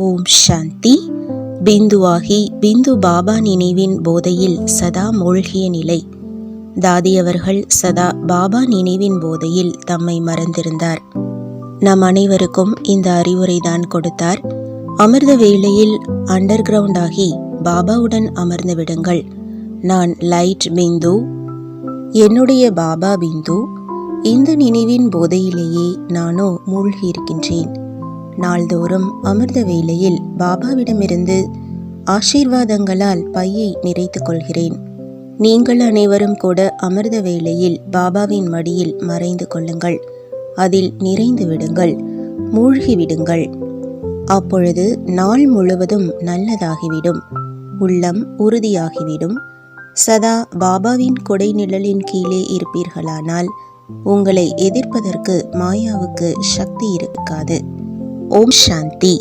ஓம் சாந்தி. பிந்துவாகி பிந்து பாபா நினைவின் போதையில் சதா மூழ்கிய நிலை. தாதி அவர்கள் சதா பாபா நினைவின் போதையில் தம்மை மறந்திருந்தார். நம் அனைவருக்கும் இந்த அறிவுரைதான் கொடுத்தார். அமிர்த வேளையில் அண்டர் கிரவுண்ட் ஆகி பாபாவுடன் அமர்ந்து விடுங்கள். நான் லைட் பிந்து, என்னுடைய பாபா பிந்து. இந்த நினைவின் போதையிலேயே நானோ மூழ்கி இருக்கின்றேன். நாள்தோறும் அமிர்த வேளையில் பாபாவிடமிருந்து ஆசீர்வாதங்களால் பையை நிறைத்துக் கொள்கிறேன். நீங்கள் அனைவரும் கூட அமிர்த வேளையில் பாபாவின் மடியில் மறைந்து கொள்ளுங்கள். அதில் நிறைந்து விடுங்கள், மூழ்கி விடுங்கள். அப்பொழுது நாள் முழுவதும் நல்லதாகிவிடும். உள்ளம் உறுதியாகிவிடும். சதா பாபாவின் கொடை நிழலின் கீழே இருப்பீர்களானால் உங்களை எதிர்ப்பதற்கு மாயாவுக்கு சக்தி இருக்காது. ஓம் சாந்தி.